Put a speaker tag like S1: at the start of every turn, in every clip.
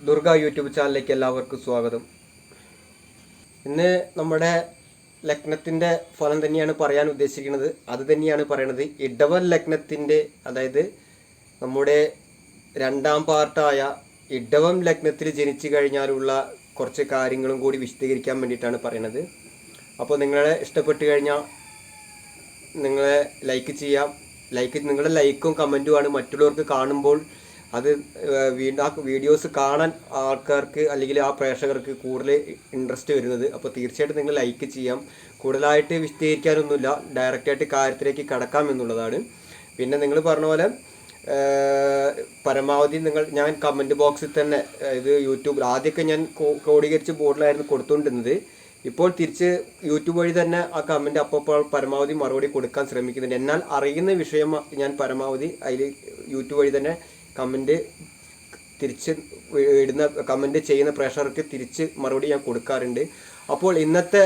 S1: Durga YouTube ചാനലിലേക്ക് എല്ലാവർക്കും സ്വാഗതം. ഇന്ന് നമ്മുടെ ലഗ്നത്തിൻ്റെ ഫലം തന്നെയാണ് പറയാൻ ഉദ്ദേശിക്കുന്നത്. അത് തന്നെയാണ് പറയണത്. ഇടവൻ ലഗ്നത്തിൻ്റെ, അതായത് നമ്മുടെ രണ്ടാം പാർട്ടായ ഇടവം ലഗ്നത്തിൽ ജനിച്ചു കഴിഞ്ഞാലുള്ള കുറച്ച് കാര്യങ്ങളും കൂടി വിശദീകരിക്കാൻ വേണ്ടിയിട്ടാണ് പറയണത്. അപ്പോൾ നിങ്ങളെ ഇഷ്ടപ്പെട്ട് കഴിഞ്ഞാൽ നിങ്ങളെ ലൈക്ക് ചെയ്യാം. നിങ്ങളുടെ ലൈക്കും കമൻറ്റുമാണ് മറ്റുള്ളവർക്ക് കാണുമ്പോൾ അത് വീഡിയോസ് കാണാൻ ആൾക്കാർക്ക് അല്ലെങ്കിൽ ആ പ്രേക്ഷകർക്ക് കൂടുതൽ ഇൻട്രസ്റ്റ് വരുന്നത്. അപ്പോൾ തീർച്ചയായിട്ടും നിങ്ങൾ ലൈക്ക് ചെയ്യാം. കൂടുതലായിട്ട് വിശദീകരിക്കാനൊന്നുമില്ല, ഡയറക്റ്റായിട്ട് കാര്യത്തിലേക്ക് കടക്കാം എന്നുള്ളതാണ്. പിന്നെ നിങ്ങൾ പറഞ്ഞ പോലെ പരമാവധി ഞാൻ കമൻറ്റ് ബോക്സിൽ തന്നെ, ഇത് യൂട്യൂബിൽ ആദ്യമൊക്കെ ഞാൻ ക്രോഡീകരിച്ച് ബോർഡിലായിരുന്നു കൊടുത്തുകൊണ്ടിരുന്നത്. ഇപ്പോൾ തിരിച്ച് യൂട്യൂബ് വഴി തന്നെ ആ കമൻറ്റ് അപ്പോൾ പരമാവധി മറുപടി കൊടുക്കാൻ ശ്രമിക്കുന്നുണ്ട്. എന്നാൽ അറിയുന്ന വിഷയം ഞാൻ പരമാവധി അതിൽ യൂട്യൂബ് വഴി തന്നെ കമൻറ്റ് തിരിച്ച് ഇടുന്ന കമൻറ്റ് ചെയ്യുന്ന പ്രേക്ഷകർക്ക് തിരിച്ച് മറുപടി ഞാൻ കൊടുക്കാറുണ്ട്. അപ്പോൾ ഇന്നത്തെ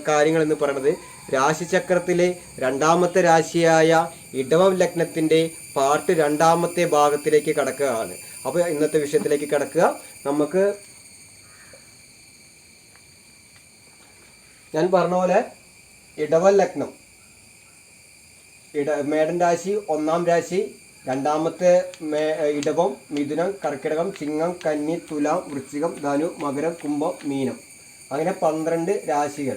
S1: കാര്യങ്ങൾ എന്ന് പറയുന്നത് രാശിചക്രത്തിലെ രണ്ടാമത്തെ രാശിയായ ഇടവം ലഗ്നത്തിൻ്റെ പാർട്ട് രണ്ടാമത്തെ ഭാഗത്തിലേക്ക് കടക്കുകയാണ്. അപ്പോൾ ഇന്നത്തെ വിഷയത്തിലേക്ക് കടക്കുക. നമുക്ക് ഞാൻ പറഞ്ഞ പോലെ ഇടവം ലഗ്നം, മേടൻ രാശി ഒന്നാം രാശി, രണ്ടാമത്തെ ഇടവം, മിഥുനം, കർക്കിടകം, ചിങ്ങം, കന്നി, തുലാം, വൃശ്ചികം, ധനു, മകരം, കുംഭം, മീനം, അങ്ങനെ 12 രാശികൾ.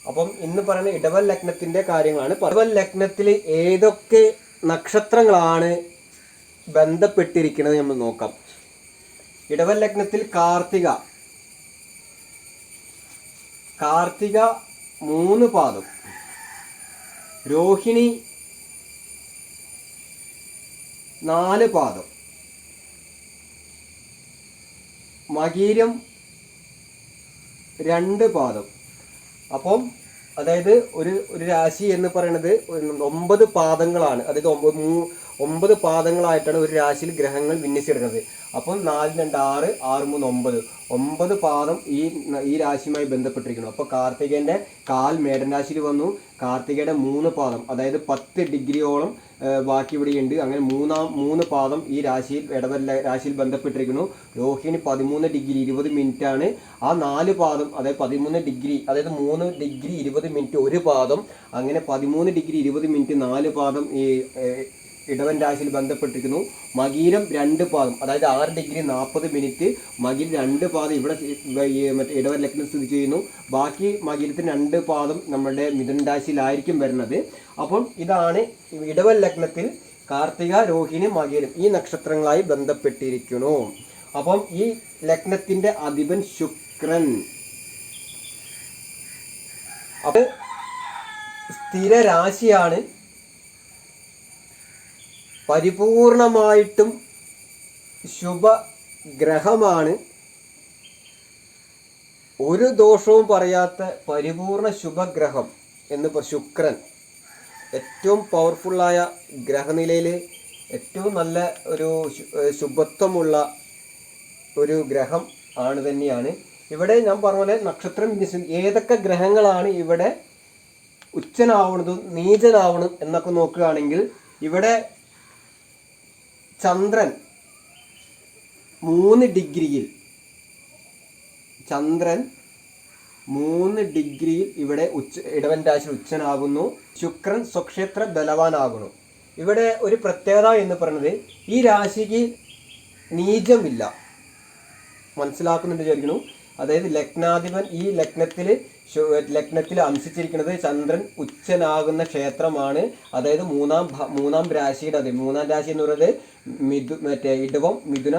S1: അപ്പം ഇന്ന് പറയുന്ന ഇടവൻ ലഗ്നത്തിൻ്റെ കാര്യങ്ങളാണ്. ഇടവൻ ലഗ്നത്തിൽ ഏതൊക്കെ നക്ഷത്രങ്ങളാണ് ബന്ധപ്പെട്ടിരിക്കുന്നത് നമ്മൾ നോക്കാം. ഇടവൻ ലഗ്നത്തിൽ കാർത്തിക 3 പാദം, രോഹിണി 4 പാദം, മകീരം 2 പാദം. അപ്പം അതായത് ഒരു രാശി എന്ന് പറയുന്നത് 9 പാദങ്ങളാണ്. അതായത് 9 പാദങ്ങളായിട്ടാണ് ഒരു രാശിയിൽ ഗ്രഹങ്ങൾ വിന്യസിക്കുന്നത്. അപ്പം 4 2 6 6 3 9 പാദം ഈ രാശിയുമായി ബന്ധപ്പെട്ടിരിക്കുന്നു. അപ്പോൾ കാർത്തികേൻ്റെ കാൽ മേടൻ രാശിയിൽ വന്നു. കാർത്തികയുടെ 3 പാദം, അതായത് 10 ഡിഗ്രിയോളം ബാക്കി ഇവിടെയുണ്ട്. അങ്ങനെ 3 പാദം ഈ രാശിയിൽ രാശിയിൽ ബന്ധപ്പെട്ടിരിക്കുന്നു. രോഹിണി 13 ഡിഗ്രി 20 മിനിറ്റ് ആണ്. ആ 4 പാദം, അതായത് 13 ഡിഗ്രി, അതായത് 3 ഡിഗ്രി 20 മിനിറ്റ് ഒരു പാദം. അങ്ങനെ 13 ഡിഗ്രി 20 മിനിറ്റ് 4 പാദം ഈ ഇടവൻ രാശിയിൽ ബന്ധപ്പെട്ടിരിക്കുന്നു. മകീരം 2 പാദം, അതായത് 6 ഡിഗ്രി 40 മിനിറ്റ്. മകീരം 2 പാദം ഇവിടെ മറ്റേ ഇടവൻ ലഗ്നം സ്ഥിതി ചെയ്യുന്നു. ബാക്കി മകീരത്തിന് 2 പാദം നമ്മുടെ മിഥുന രാശിയിലായിരിക്കും വരുന്നത്. അപ്പം ഇതാണ് ഇടവൻ ലഗ്നത്തിൽ കാർത്തിക, രോഹിണി, മകീരം ഈ നക്ഷത്രങ്ങളായി ബന്ധപ്പെട്ടിരിക്കുന്നു. അപ്പം ഈ ലഗ്നത്തിൻ്റെ അധിപൻ ശുക്രൻ. അപ്പം സ്ഥിരരാശിയാണ്, പരിപൂർണമായിട്ടും ശുഭഗ്രഹമാണ്. ഒരു ദോഷവും പറയാത്ത പരിപൂർണ ശുഭഗ്രഹം എന്ന് ശുക്രൻ ഏറ്റവും പവർഫുള്ളായ ഗ്രഹനിലയിൽ ഏറ്റവും നല്ല ഒരു ശുഭത്വമുള്ള ഒരു ഗ്രഹം ആണ് തന്നെയാണ്. ഇവിടെ ഞാൻ പറഞ്ഞ പോലെ നക്ഷത്രം ഏതൊക്കെ ഗ്രഹങ്ങളാണ് ഇവിടെ ഉച്ചനാവണതും നീചനാവണം എന്നൊക്കെ നോക്കുകയാണെങ്കിൽ ഇവിടെ ചന്ദ്രൻ 3 ഡിഗ്രിയിൽ, ചന്ദ്രൻ 3 ഡിഗ്രിയിൽ ഇവിടെ ഇടവൻ രാശിയിൽ ഉച്ചനാകുന്നു. ശുക്രൻ സ്വക്ഷേത്ര ബലവാനാകുന്നു. ഇവിടെ ഒരു പ്രത്യേകത എന്ന് പറയുന്നത് ഈ രാശിക്ക് നീചമില്ല. മനസ്സിലാക്കുന്നുണ്ട് വിചാരിക്കുന്നു. അതായത് ലഗ്നാധിപൻ ഈ ലഗ്നത്തിൽ അംശിച്ചിരിക്കുന്നത് ചന്ദ്രൻ ഉച്ചനാകുന്ന ക്ഷേത്രമാണ്. അതായത് മൂന്നാം രാശിയുടെ അധിപൻ. 3-ാം രാശി എന്ന് പറയുന്നത് ഇടവം, മിഥുന,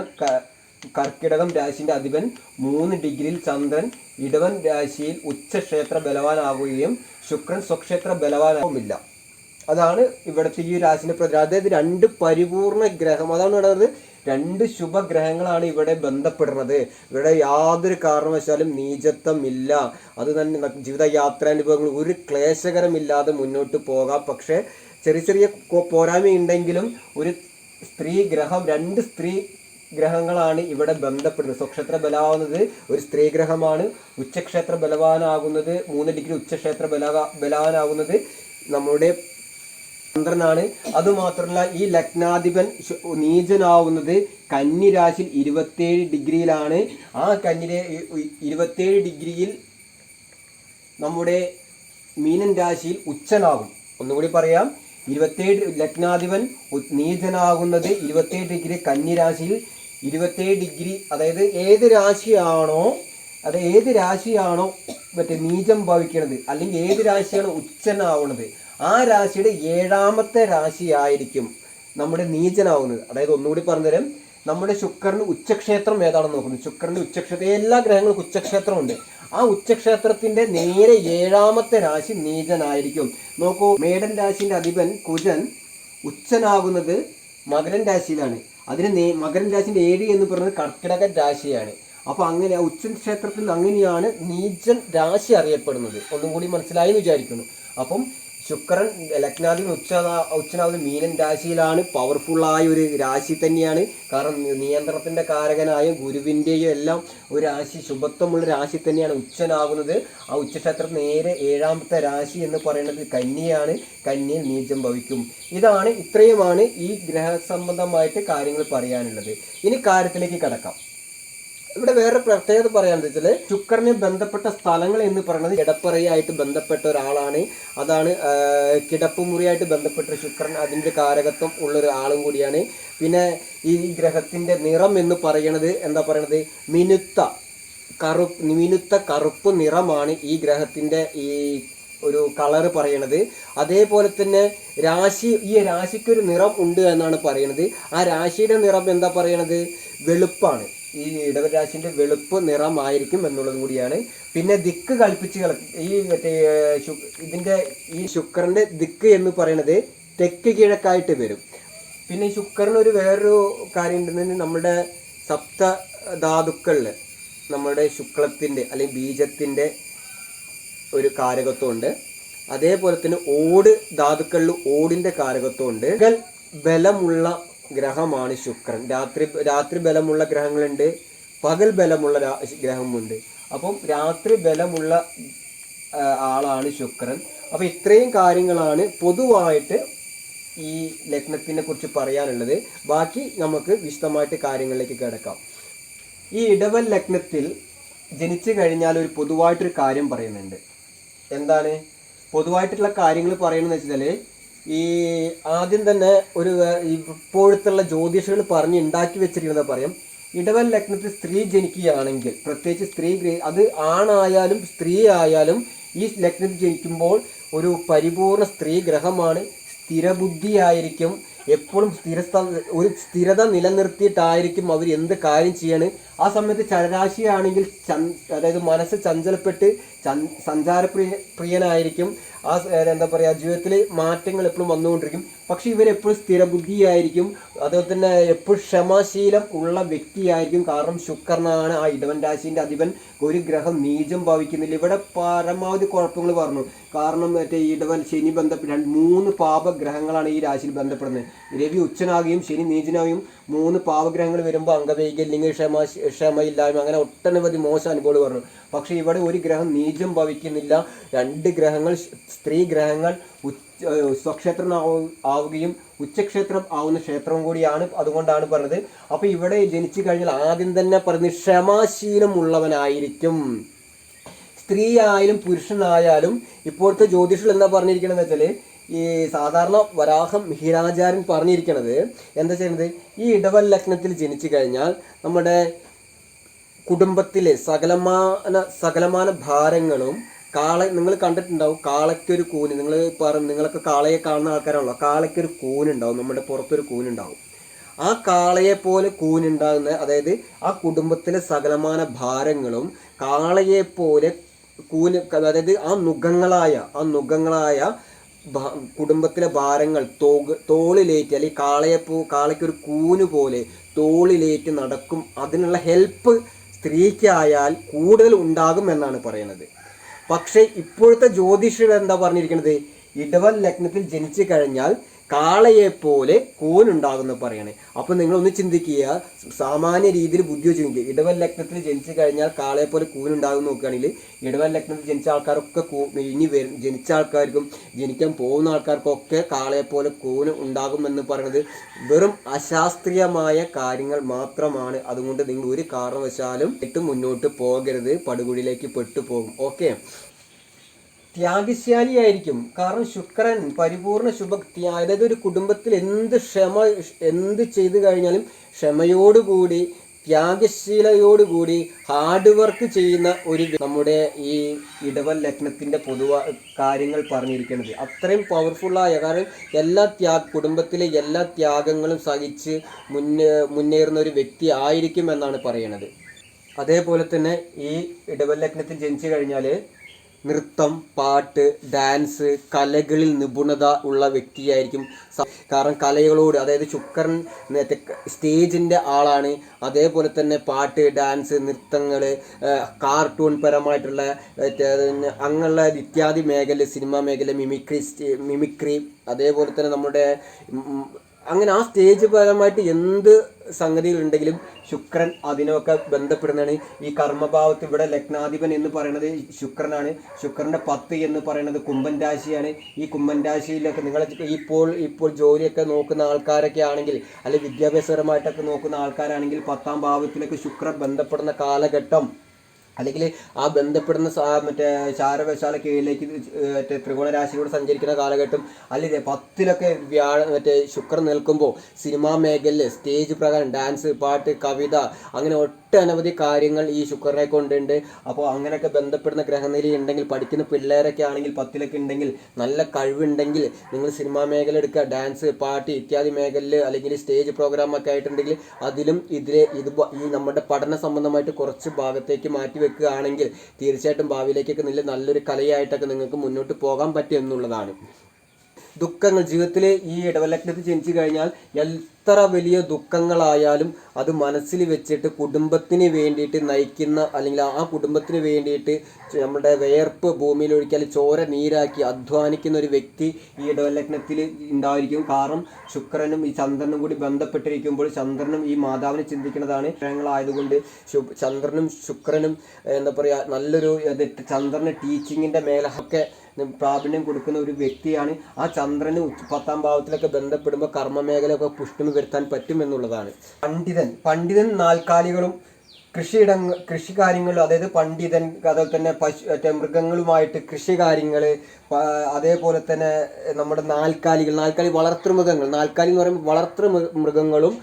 S1: കർക്കിടകം രാശിൻ്റെ അധിപൻ 3 ഡിഗ്രിയിൽ ചന്ദ്രൻ ഇടവൻ രാശിയിൽ ഉച്ചക്ഷേത്ര ബലവാനാകുകയും ശുക്രൻ സ്വക്ഷേത്ര ബലവാനാവുമില്ല. അതാണ് ഇവിടുത്തെ ഈ രാശിന്റെ പ്രത്യേകത. അതായത് 2 പരിപൂർണ ഗ്രഹം, അതാണ് പറയുന്നത് 2 ശുഭഗ്രഹങ്ങളാണ് ഇവിടെ ബന്ധപ്പെടുന്നത്. ഇവിടെ യാതൊരു കാരണവശാലും നീചത്വമില്ല. അത് തന്നെ ജീവിതയാത്രാനുഭവങ്ങൾ ഒരു ക്ലേശകരമില്ലാതെ മുന്നോട്ട് പോകാം. പക്ഷേ ചെറിയ പോരായ്മയുണ്ടെങ്കിലും ഒരു സ്ത്രീ ഗ്രഹം, 2 സ്ത്രീ ഗ്രഹങ്ങളാണ് ഇവിടെ ബന്ധപ്പെടുന്നത്. സ്വക്ഷേത്ര ബലമാകുന്നത് ഒരു സ്ത്രീ ഗ്രഹമാണ്. ഉച്ചക്ഷേത്ര ബലവാനാകുന്നത് 3 ഡിഗ്രി ഉച്ചക്ഷേത്ര ബലവാനാകുന്നത് നമ്മുടെ ചന്ദ്രനാണ്. അതുമാത്രമല്ല ഈ ലഗ്നാധിപൻ നീചനാവുന്നത് കന്നി രാശിയിൽ 27 ഡിഗ്രിയിലാണ്. ആ 27 ഡിഗ്രിയിൽ നമ്മുടെ മീനൻ രാശിയിൽ ഉച്ചനാകും. ഒന്നുകൂടി പറയാം, 27 ലഗ്നാധിപൻ നീചനാകുന്നത് 27 ഡിഗ്രി കന്നി രാശിയിൽ. 27 ഡിഗ്രി അതായത് ഏത് രാശിയാണോ മറ്റേ നീചം ഭവിക്കുന്നത്, അല്ലെങ്കിൽ ഏത് രാശിയാണോ ഉച്ചനാവുന്നത്, ആ രാശിയുടെ 7ാമത്തെ രാശിയായിരിക്കും നമ്മുടെ നീചനാവുന്നത്. അതായത് ഒന്നുകൂടി പറഞ്ഞുതരാം, നമ്മുടെ ശുക്രന് ഉച്ചക്ഷേത്രം ഏതാണെന്ന് നോക്കുന്നത്. ശുക്രന്റെ ഉച്ചക്ഷേത്രം, എല്ലാ ഗ്രഹങ്ങൾക്കും ഉച്ചക്ഷേത്രമുണ്ട്. ആ ഉച്ചക്ഷേത്രത്തിന്റെ നേരെ 7ാമത്തെ രാശി നീചനായിരിക്കും. നോക്കൂ, മേടൻ രാശിന്റെ അധിപൻ കുജൻ ഉച്ചനാകുന്നത് മകരൻ രാശിയിലാണ്. അതിന് മകരൻ രാശിന്റെ 7 എന്ന് പറയുന്നത് കർക്കിടക രാശിയാണ്. അപ്പൊ അങ്ങനെ ഉച്ചക്ഷേത്രത്തിൽ അങ്ങനെയാണ് നീചൻ രാശി അറിയപ്പെടുന്നത്. ഒന്നും കൂടി മനസ്സിലായി എന്ന് വിചാരിക്കുന്നു. അപ്പം ശുക്രൻ ലഗ്നാധിപൻ ഉച്ചനാവുന്ന മീനൻ രാശിയിലാണ്. പവർഫുള്ളായ ഒരു രാശി തന്നെയാണ്. കാരണം നിയന്ത്രണത്തിന്റെ കാരകനായ ഗുരുവിൻ്റെയും എല്ലാം ഒരു രാശി, ശുഭത്വമുള്ള രാശി തന്നെയാണ് ഉച്ചനാകുന്നത്. ആ ഉച്ചക്ഷേത്രം നേരെ 7ാമത്തെ രാശി എന്ന് പറയുന്നത് കന്നിയാണ്. കന്നിയിൽ നീചം ഭവിക്കും. ഇത്രയുമാണ് ഈ ഗ്രഹസംബന്ധമായിട്ട് കാര്യങ്ങൾ പറയാനുള്ളത്. ഇനി കാര്യത്തിലേക്ക് കടക്കാം. ഇവിടെ വേറെ പ്രത്യേകത പറയാന്ന് വെച്ചാൽ ശുക്രനെ ബന്ധപ്പെട്ട സ്ഥലങ്ങൾ എന്ന് പറയുന്നത് കിടപ്പറയായിട്ട് ബന്ധപ്പെട്ട ഒരാളാണ്. അതാണ് കിടപ്പുമുറിയായിട്ട് ബന്ധപ്പെട്ട ശുക്രൻ, അതിൻ്റെ കാരകത്വം ഉള്ളൊരു ആളും കൂടിയാണ്. പിന്നെ ഈ ഗ്രഹത്തിന്റെ നിറം എന്ന് പറയുന്നത് മിനുത്ത കറുപ്പ് നിറമാണ് ഈ ഗ്രഹത്തിന്റെ ഈ ഒരു കളറ് പറയണത്. അതേപോലെ തന്നെ ഈ രാശിക്കൊരു നിറം ഉണ്ട് എന്നാണ് പറയണത്. ആ രാശിയുടെ നിറം വെളുപ്പാണ്. ഈ ഇടവൻ രാശിന്റെ വെളുപ്പ് നിറമായിരിക്കും എന്നുള്ളത് കൂടിയാണ്. പിന്നെ ദിക്ക് കൽപ്പിച്ച് ഈ ശുക്രന്റെ ദിക്ക് എന്ന് പറയുന്നത് തെക്ക് കിഴക്കായിട്ട് വരും. പിന്നെ ഈ ശുക്രന് വേറൊരു കാര്യം ഉണ്ടെന്ന്, നമ്മുടെ സപ്തധാതുക്കളിൽ നമ്മുടെ ശുക്ലത്തിന്റെ അല്ലെങ്കിൽ ബീജത്തിന്റെ ഒരു കാരകത്വമുണ്ട്. അതേപോലെ തന്നെ ധാതുക്കളിൽ ഓടിന്റെ കാരകത്വമുണ്ട്. ബലമുള്ള ഗ്രഹമാണ് ശുക്രൻ. രാത്രി ബലമുള്ള ഗ്രഹങ്ങളുണ്ട്, പകൽ ബലമുള്ള ഗ്രഹമുണ്ട്. അപ്പം രാത്രി ബലമുള്ള ആളാണ് ശുക്രൻ. അപ്പം ഇത്രയും കാര്യങ്ങളാണ് പൊതുവായിട്ട് ഈ ലഗ്നത്തിനെ കുറിച്ച് പറയാനുള്ളത്. ബാക്കി നമുക്ക് വിശദമായിട്ട് കാര്യങ്ങളിലേക്ക് കിടക്കാം. ഈ ഇടവൻ ലഗ്നത്തിൽ ജനിച്ചു കഴിഞ്ഞാൽ ഒരു പൊതുവായിട്ടൊരു കാര്യം പറയുന്നുണ്ട്. എന്താണ് പൊതുവായിട്ടുള്ള കാര്യങ്ങൾ പറയുന്നത് വെച്ചാൽ, ഈ ആദ്യം തന്നെ ഇപ്പോഴത്തുള്ള ജ്യോതിഷികൾ ഉണ്ടാക്കി വെച്ചിരിക്കുന്നത് പറയാം. ഇടവൻ ലഗ്നത്തിൽ സ്ത്രീ ജനിക്കുകയാണെങ്കിൽ, പ്രത്യേകിച്ച് സ്ത്രീ, അത് ആണായാലും സ്ത്രീ ആയാലും, ഈ ലഗ്നത്തിൽ ജനിക്കുമ്പോൾ ഒരു പരിപൂർണ സ്ത്രീ ഗ്രഹമാണ്. സ്ഥിരബുദ്ധിയായിരിക്കും. എപ്പോഴും ഒരു സ്ഥിരത നിലനിർത്തിയിട്ടായിരിക്കും അവർ എന്ത് കാര്യം ചെയ്യാണ്. ആ സമയത്ത് ചരരാശിയാണെങ്കിൽ അതായത് മനസ്സ് ചഞ്ചലപ്പെട്ട് സഞ്ചാരപ്രിയനായിരിക്കും. ജീവിതത്തിൽ മാറ്റങ്ങൾ എപ്പോഴും വന്നുകൊണ്ടിരിക്കും. പക്ഷെ ഇവരെപ്പോഴും സ്ഥിരബുദ്ധിയായിരിക്കും. അതുപോലെ തന്നെ എപ്പോഴും ക്ഷമാശീലം ഉള്ള വ്യക്തിയായിരിക്കും. കാരണം ശുക്രനാണ് ആ ഇടവൻ രാശിന്റെ അധിപൻ. ഒരു ഗ്രഹം നീചം ഭവിക്കുന്നില്ല. ഇവിടെ പരമാവധി കുഴപ്പങ്ങൾ പറഞ്ഞു. കാരണം ഇടവൻ ശനി ബന്ധപ്പെട്ട 3 പാപഗ്രഹങ്ങളാണ് ഈ രാശിയിൽ ബന്ധപ്പെടുന്നത്. രവി ഉച്ചനാകുകയും ശനി നീചനാകുകയും 3 പാപഗ്രഹങ്ങൾ വരുമ്പോൾ അംഗവൈകല്യങ്ങൾ, ക്ഷമയില്ലായ്മ, അങ്ങനെ ഒട്ടനവധി മോശം അനുഭവങ്ങൾ പറഞ്ഞു. പക്ഷെ ഇവിടെ ഒരു ഗ്രഹം നീചം ഭവിക്കുന്നില്ല. 2 ഗ്രഹങ്ങൾ, സ്ത്രീ ഗ്രഹങ്ങൾ സ്വക്ഷേത്രം ആവുകയും ഉച്ചക്ഷേത്രം ആവുന്ന ക്ഷേത്രവും കൂടിയാണ്. അതുകൊണ്ടാണ് പറഞ്ഞത്. അപ്പൊ ഇവിടെ ജനിച്ചു കഴിഞ്ഞാൽ ആദ്യം തന്നെ പറയുന്നത് ക്ഷമാശീലം ഉള്ളവനായിരിക്കും. സ്ത്രീ ആയാലും പുരുഷനായാലും ഇപ്പോഴത്തെ ജ്യോതിഷിൽ എന്താ പറഞ്ഞിരിക്കണമെന്ന് വെച്ചാൽ, ഈ സാധാരണ വരാഹം ഹിരാചാര്യൻ പറഞ്ഞിരിക്കണത് എന്താ ചെയ്യുന്നത്, ഈ ഇടവൻ ലഗ്നത്തിൽ ജനിച്ചു കഴിഞ്ഞാൽ നമ്മുടെ കുടുംബത്തിലെ സകലമാന ഭാരങ്ങളും നിങ്ങൾ കണ്ടിട്ടുണ്ടാവും. കാളയ്ക്കൊരു കൂന്, നിങ്ങളൊക്കെ കാളയെ കാണുന്ന ആൾക്കാരാണല്ലോ. കാളയ്ക്കൊരു കൂനുണ്ടാവും, നമ്മുടെ പുറത്തൊരു കൂനുണ്ടാവും. ആ കാളയെ പോലെ കൂനുണ്ടാകുന്ന, അതായത് ആ കുടുംബത്തിലെ സകലമാന ഭാരങ്ങളും കാളയെ പോലെ അതായത് ആ നുഖങ്ങളായ കുടുംബത്തിലെ ഭാരങ്ങൾ തോളിലേറ്റ്, അല്ലെങ്കിൽ കാളയ്ക്കൊരു കൂന് പോലെ തോളിലേറ്റ് നടക്കും. അതിനുള്ള ഹെൽപ്പ് സ്ത്രീക്കായാൽ കൂടുതൽ ഉണ്ടാകും എന്നാണ് പറയുന്നത്. പക്ഷേ ഇപ്പോഴത്തെ ജ്യോതിഷികൾ എന്താ പറഞ്ഞിരിക്കുന്നത്, ഇടവൻ ലഗ്നത്തിൽ ജനിച്ചു കഴിഞ്ഞാൽ കാളയെപ്പോലെ കൂനുണ്ടാകുന്ന പറയണേ. അപ്പോൾ നിങ്ങളൊന്ന് ചിന്തിക്കുക, സാമാന്യ രീതിയിൽ ബുദ്ധി വെച്ച് ചിന്തിക്കുക. ഇടവൻ ലഗ്നത്തിൽ ജനിച്ചു കഴിഞ്ഞാൽ കാളയെപ്പോലെ കൂനുണ്ടാകും നോക്കുകയാണെങ്കിൽ ഇടവൻ ലഗ്നത്തിൽ ജനിച്ച ആൾക്കാരൊക്കെ ഇനി ജനിച്ച ആൾക്കാർക്കും ജനിക്കാൻ പോകുന്ന ആൾക്കാർക്കൊക്കെ കാളയെപ്പോലെ കൂന് ഉണ്ടാകുമെന്ന് പറയുന്നത് വെറും അശാസ്ത്രീയമായ കാര്യങ്ങൾ മാത്രമാണ്. അതുകൊണ്ട് നിങ്ങൾ ഒരു കാരണവശാലും മുന്നോട്ട് പോകരുത്, പടുകുഴിയിലേക്ക് പെട്ടുപോകും. ഓക്കെ. ത്യാഗശാലിയായിരിക്കും. കാരണം ശുക്രൻ പരിപൂർണ അതായത് ഒരു കുടുംബത്തിൽ എന്ത് ചെയ്തു കഴിഞ്ഞാലും ക്ഷമയോടുകൂടി ത്യാഗശീലയോടുകൂടി ഹാർഡ് വർക്ക് ചെയ്യുന്ന ഒരു നമ്മുടെ ഈ ഇടവൻ ലഗ്നത്തിൻ്റെ കാര്യങ്ങൾ പറഞ്ഞിരിക്കുന്നത് അത്രയും പവർഫുള്ളായ, കാരണം കുടുംബത്തിലെ എല്ലാ ത്യാഗങ്ങളും സഹിച്ച് മുന്നേറുന്ന ഒരു വ്യക്തി ആയിരിക്കും എന്നാണ് പറയുന്നത്. അതേപോലെ തന്നെ ഈ ഇടവൻ ലഗ്നത്തിൽ ജനിച്ചു കഴിഞ്ഞാൽ നൃത്തം, പാട്ട്, ഡാൻസ്, കലകളിൽ നിപുണത ഉള്ള വ്യക്തിയായിരിക്കും. കാരണം കലകളോട്, അതായത് ശുക്രൻ സ്റ്റേജിൻ്റെ ആളാണ്. അതേപോലെ തന്നെ പാട്ട്, ഡാൻസ്, നൃത്തങ്ങൾ, കാർട്ടൂൺ പരമായിട്ടുള്ള അങ്ങനെയുള്ള ഇത്യാദി മേഖല, സിനിമാ മേഖല, മിമിക്രി, അതേപോലെ തന്നെ നമ്മുടെ അങ്ങനെ ആ സ്റ്റേജ് പരമായിട്ട് എന്ത് സംഗതികളുണ്ടെങ്കിലും ശുക്രൻ അതിനൊക്കെ ബന്ധപ്പെടുന്നതാണ്. ഈ കർമ്മഭാവത്തിൽ ഇവിടെ ലഗ്നാധിപൻ എന്ന് പറയുന്നത് ശുക്രനാണ്. ശുക്രൻ്റെ 10 എന്ന് പറയുന്നത് കുംഭൻ രാശിയാണ്. ഈ കുംഭൻ രാശിയിലൊക്കെ നിങ്ങൾ ഇപ്പോൾ ജോലിയൊക്കെ നോക്കുന്ന ആൾക്കാരൊക്കെ ആണെങ്കിൽ, അല്ലെങ്കിൽ വിദ്യാഭ്യാസപരമായിട്ടൊക്കെ നോക്കുന്ന ആൾക്കാരാണെങ്കിൽ 10ാം ഭാവത്തിലേക്ക് ശുക്രൻ ബന്ധപ്പെടുന്ന കാലഘട്ടം, അല്ലെങ്കിൽ ആ ബന്ധപ്പെടുന്ന ചാരവശാല കീഴിലേക്ക് ത്രികോണ രാശിയിലൂടെ സഞ്ചരിക്കുന്ന കാലഘട്ടം, അല്ലെങ്കിൽ 10ലൊക്കെ ശുക്രൻ നിൽക്കുമ്പോൾ സിനിമാ മേഖലയിൽ സ്റ്റേജ് പ്രകാരം ഡാൻസ്, പാട്ട്, കവിത, അങ്ങനെ ഒട്ടനവധി കാര്യങ്ങൾ ഈ ശുക്രനെ കൊണ്ടുണ്ട്. അപ്പോൾ അങ്ങനെയൊക്കെ ബന്ധപ്പെടുന്ന ഗ്രഹനില ഉണ്ടെങ്കിൽ, പഠിക്കുന്ന പിള്ളേരൊക്കെ ആണെങ്കിൽ 10ലൊക്കെ ഉണ്ടെങ്കിൽ, നല്ല കഴിവുണ്ടെങ്കിൽ നിങ്ങൾ സിനിമാ മേഖല എടുക്കുക, ഡാൻസ്, പാട്ട് ഇത്യാദി മേഖലയിൽ അല്ലെങ്കിൽ സ്റ്റേജ് പ്രോഗ്രാമൊക്കെ ആയിട്ടുണ്ടെങ്കിൽ അതിലും ഈ നമ്മുടെ പഠന സംബന്ധമായിട്ട് കുറച്ച് ഭാഗത്തേക്ക് മാറ്റി വെക്കുകയാണെങ്കിൽ തീർച്ചയായിട്ടും ഭാവിയിലേക്കൊക്കെ നല്ലൊരു കലയായിട്ടൊക്കെ നിങ്ങൾക്ക് മുന്നോട്ട് പോകാൻ പറ്റും എന്നുള്ളതാണ്. ദുഃഖങ്ങൾ ജീവിതത്തിൽ ഈ ഇടവലഗ്നത്തിൽ ജനിച്ചു കഴിഞ്ഞാൽ എത്ര വലിയ ദുഃഖങ്ങളായാലും അത് മനസ്സിൽ വെച്ചിട്ട് കുടുംബത്തിന് വേണ്ടിയിട്ട് നയിക്കുന്ന, അല്ലെങ്കിൽ ആ കുടുംബത്തിന് വേണ്ടിയിട്ട് നമ്മുടെ വിയർപ്പ് ഭൂമിയിൽ ഒഴിക്കാൽ ചോര നീരാക്കി അധ്വാനിക്കുന്ന ഒരു വ്യക്തി ഈ ഇടവലഗ്നത്തിൽ ഉണ്ടായിരിക്കും. കാരണം ശുക്രനും ഈ ചന്ദ്രനും കൂടി ബന്ധപ്പെട്ടിരിക്കുമ്പോൾ ചന്ദ്രനും ഈ മാതാവിനെ ചിന്തിക്കുന്നതാണ് ഗ്രഹങ്ങളായതുകൊണ്ട് ചന്ദ്രനും ശുക്രനും എന്താ പറയുക നല്ലൊരു ചന്ദ്രന് ടീച്ചിങ്ങിൻ്റെ മേലൊക്കെ പ്രാവീണ്യം കൊടുക്കുന്ന ഒരു വ്യക്തിയാണ്. ആ ചന്ദ്രന് 10ാം ഭാവത്തിലൊക്കെ ബന്ധപ്പെടുമ്പോൾ കർമ്മമേഖലയൊക്കെ പുഷ്ടിമ വരുത്താൻ പറ്റുമെന്നുള്ളതാണ്. പണ്ഡിതൻ നാൽക്കാലികളും കൃഷി കാര്യങ്ങളും, അതായത് പണ്ഡിതൻ, അതുപോലെ തന്നെ മൃഗങ്ങളുമായിട്ട് കൃഷി കാര്യങ്ങൾ, അതേപോലെ തന്നെ നമ്മുടെ നാൽക്കാലി വളർത്തൃമൃഗങ്ങൾ, നാൽക്കാലി എന്ന് പറയുമ്പോൾ വളർത്തൃമൃഗങ്ങളും